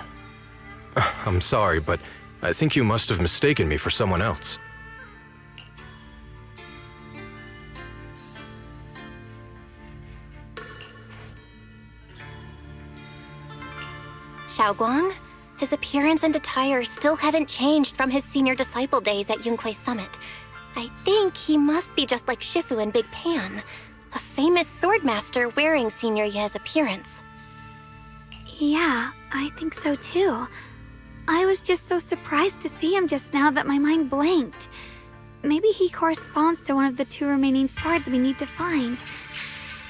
I'm sorry, but I think you must have mistaken me for someone else. Xiaoguang? His appearance and attire still haven't changed from his senior disciple days at Yunque Summit. I think he must be just like Shifu and Big Pan, a famous swordmaster wearing Senior Ye's appearance. Yeah, I think so too. I was just so surprised to see him just now that my mind blanked. Maybe he corresponds to one of the two remaining swords we need to find.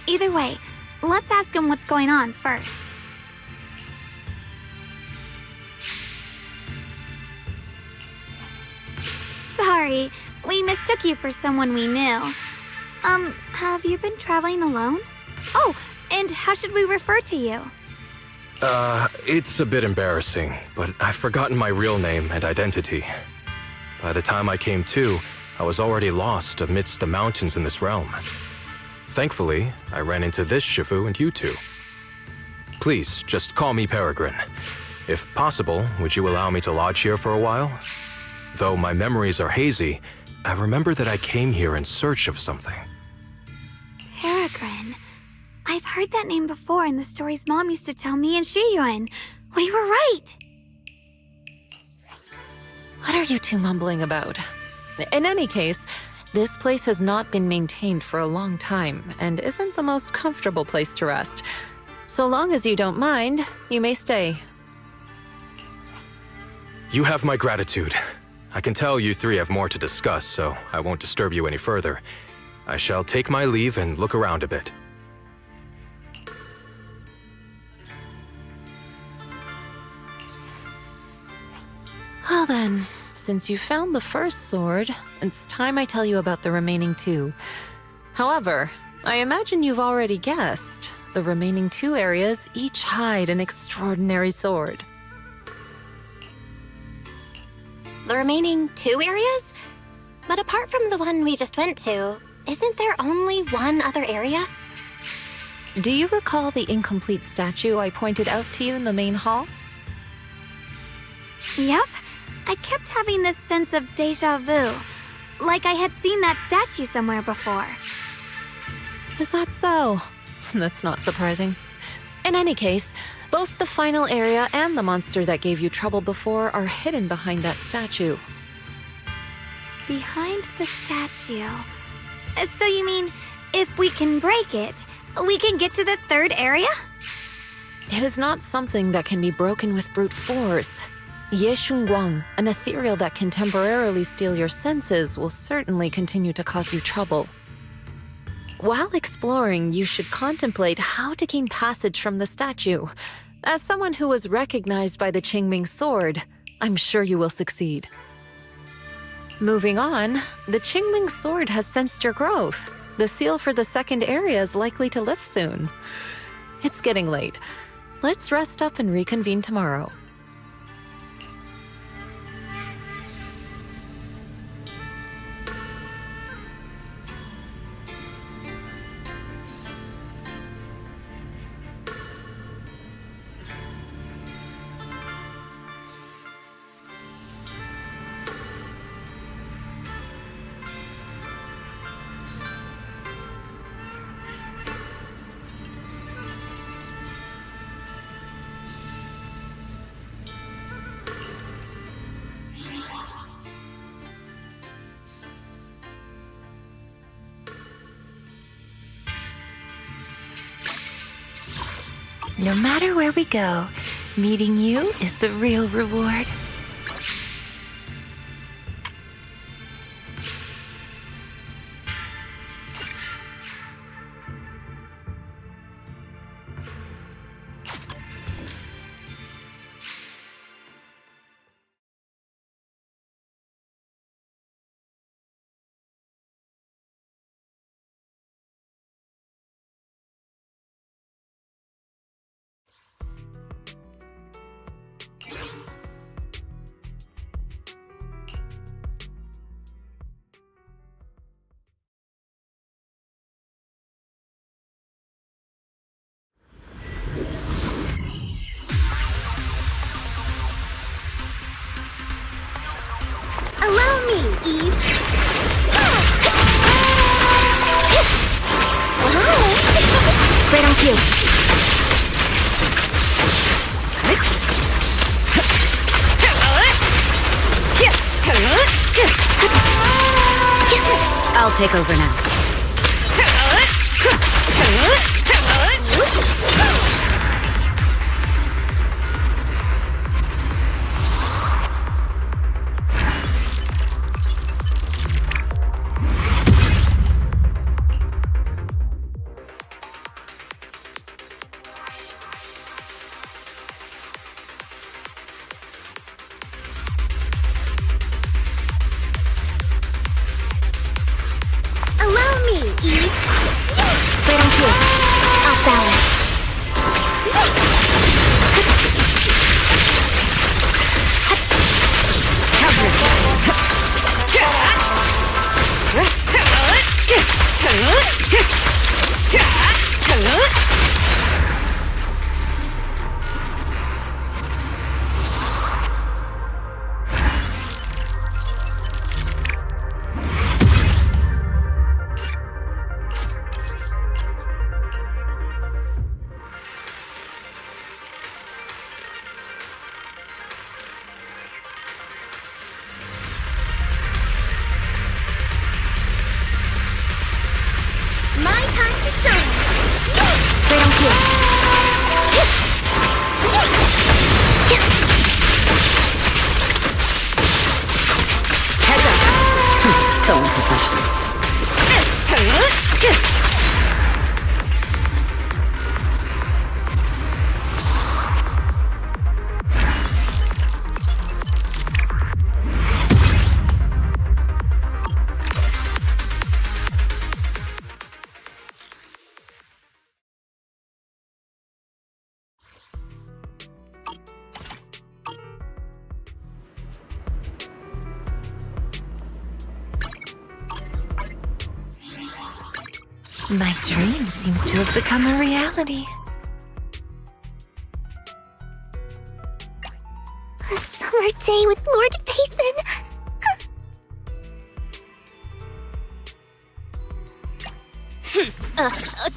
Either way, let's ask him what's going on first. Sorry, we mistook you for someone we knew. Have you been traveling alone? Oh, and how should we refer to you? It's a bit embarrassing, but I've forgotten my real name and identity. By the time I came to, I was already lost amidst the mountains in this realm. Thankfully, I ran into this Shifu and you two. Please, just call me Peregrine. If possible, would you allow me to lodge here for a while? Though my memories are hazy, I remember that I came here in search of something. Peregrine. I've heard that name before in the stories Mom used to tell me and Shiyuan. We were right! What are you two mumbling about? In any case, This place has not been maintained for a long time and isn't the most comfortable place to rest. So long as you don't mind, you may stay. You have my gratitude. I can tell you three have more to discuss, so I won't disturb you any further. I shall take my leave and look around a bit. Well then, since you found the first sword, it's time I tell you about the remaining two. However, I imagine you've already guessed. The remaining two areas each hide an extraordinary sword. The remaining 2 areas? But apart from the one we just went to, isn't there only one other area? Do you recall the incomplete statue I pointed out to you in the main hall? Yep. I kept having this sense of deja vu. Like I had seen that statue somewhere before. Is that so? That's not surprising. In any case, both the final area and the monster that gave you trouble before are hidden behind that statue. Behind the statue. So you mean, if we can break it, we can get to the third area? It is not something that can be broken with brute force. Ye Shunguang, an ethereal that can temporarily steal your senses, will certainly continue to cause you trouble. While exploring, you should contemplate how to gain passage from the statue. As someone who was recognized by the Qingming sword, I'm sure you will succeed. Moving on, the Qingming sword has sensed your growth. The seal for the second area is likely to lift soon. It's getting late. Let's rest up and reconvene tomorrow. No matter where we go, meeting you is the real reward. Allow me, Eve. Right on cue. I'll take over now. Allow me, Eve. Right on cue. Off balance. My dream seems to have become a reality. A summer day with Lord Pathan.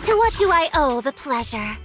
To what do I owe the pleasure?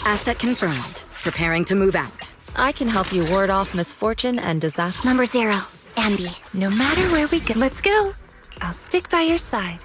Asset confirmed. Preparing to move out. I can help you ward off misfortune and disaster. Number 0, Ambi. No matter where we go, let's go. I'll stick by your side.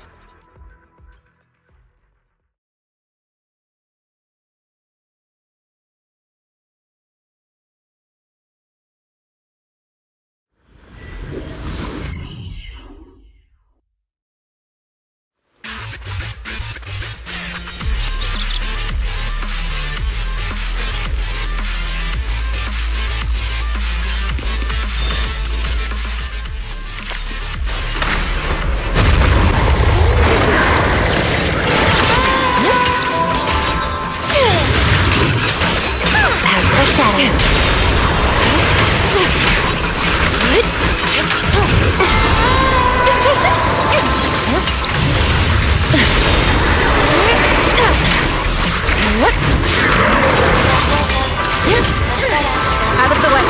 Out of the way.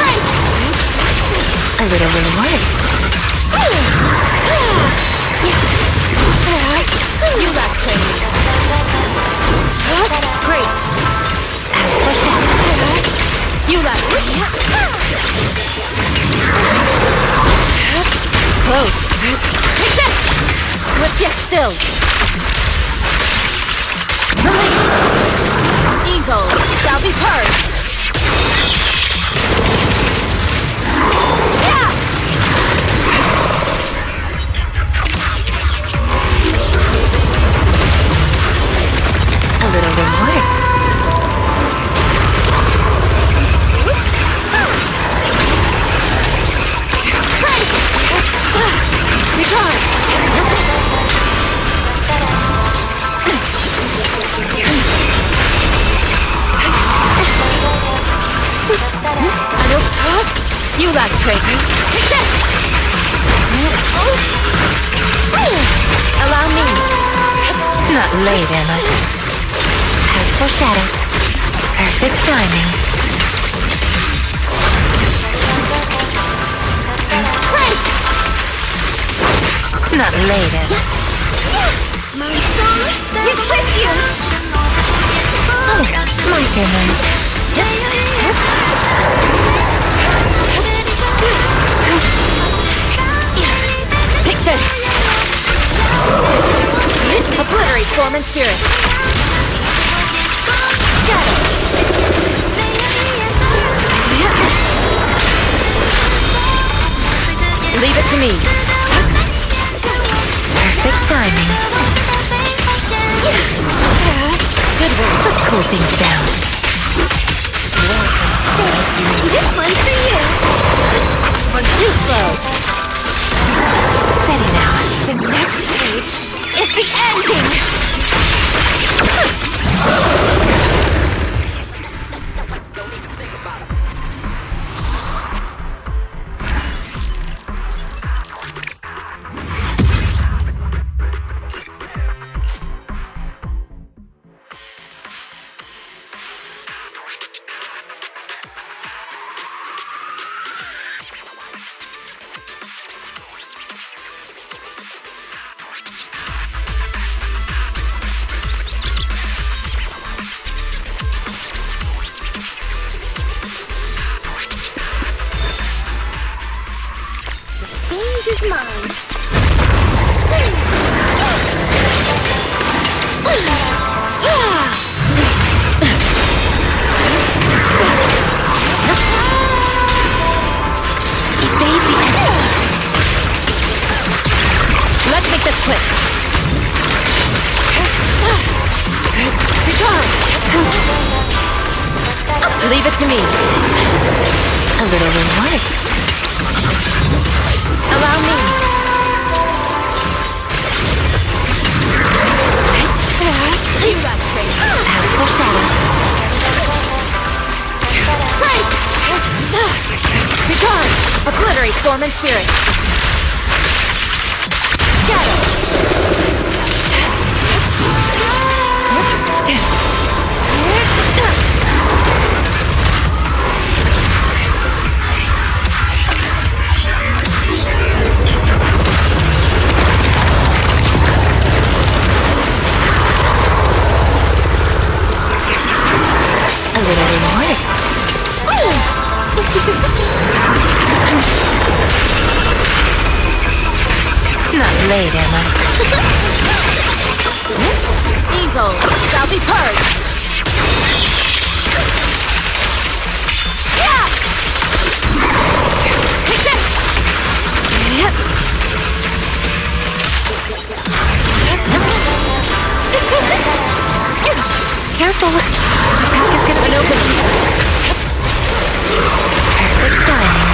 A little reward. You lack training. Great. As for shadow. You lack close. Take this. Swift yet still. Evil shall be purged. A little reward. You lack training. Take this. Allow me. Not late, am I? As for shadow. Perfect timing. Not late, am I? My song is with you. Oh, my turn now. Take this. Obliterate form and spirit. Leave it to me. Perfect timing. Good work. Let's cool things down. This one's for you. Too slow. Steady now. The next page is the ending. Stage is mine. Let's make this quick. Leave it to me. A little reward. Allow me. You got trained. As for shadow. Right! Begone! Obliterate form and spirit. A little reward. Not late, am I? Evil shall be purged. Yeah! Take this! Yep. Careful. The pack is gonna be open. Perfect timing.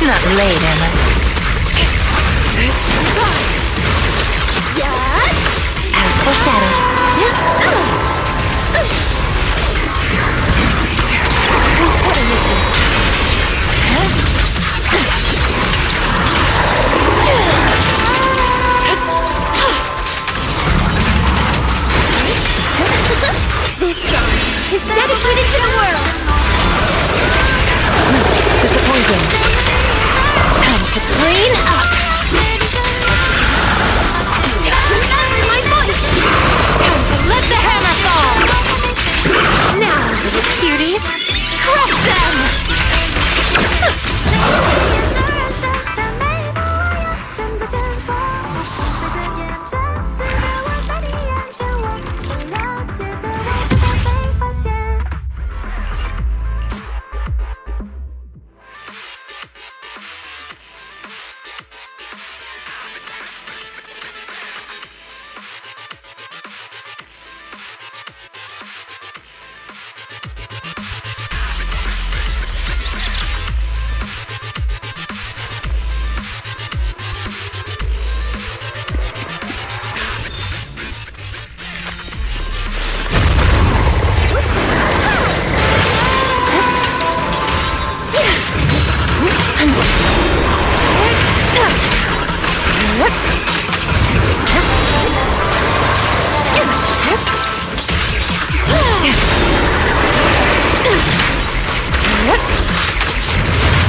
Not late, am I? As for shadow. This song is dedicated to the world. Disappointing. Time to clean up. My voice. Time to let the hammer fall! Now, little cuties, crush them.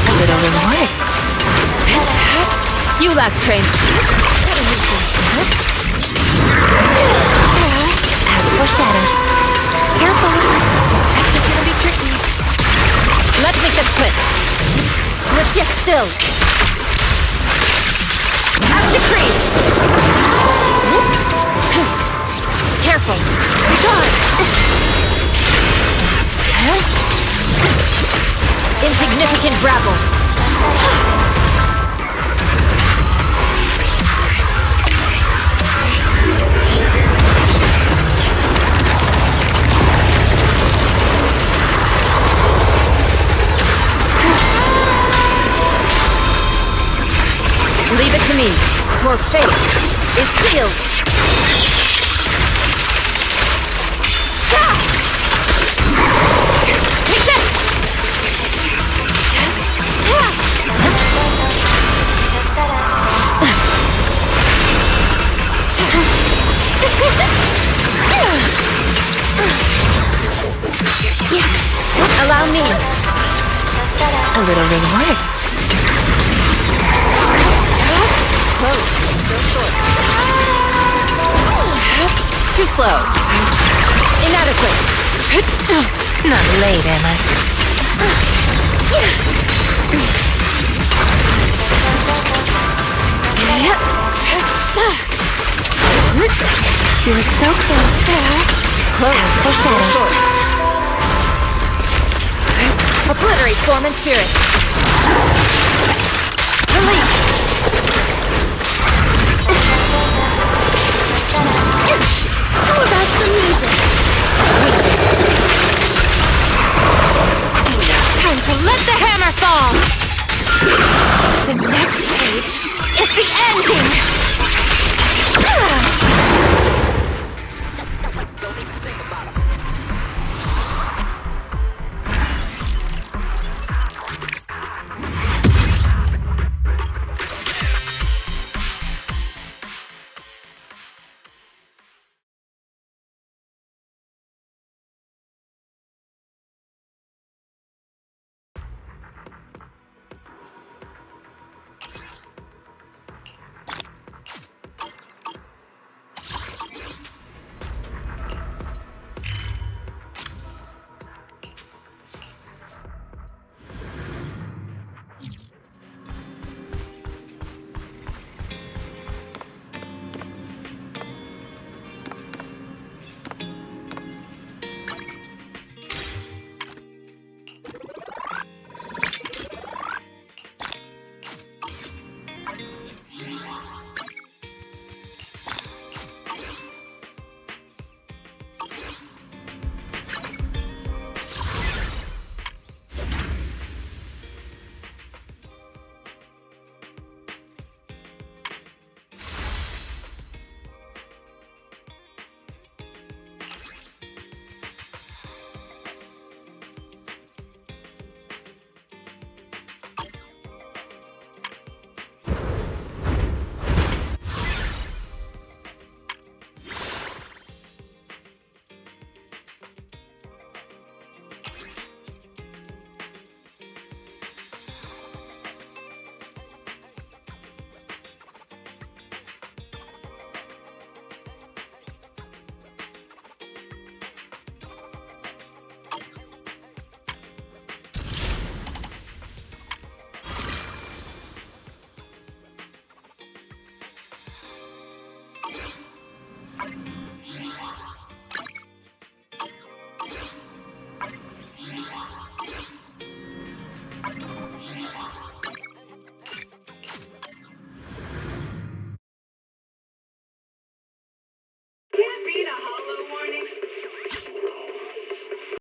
A little reward. You lack strength. As for shadow. Careful. It's gonna be tricky. Let's make this quick. Let's get still. As decreed. Careful. Be gone. Insignificant rabble. Leave it to me. Your fate is sealed. Take this! Allow me. A little reward. Close. Still short. Too slow. Inadequate. Not late, am I? You're so close. Close. For shadow. Short. Obliterate form and spirit. Release. How about some music?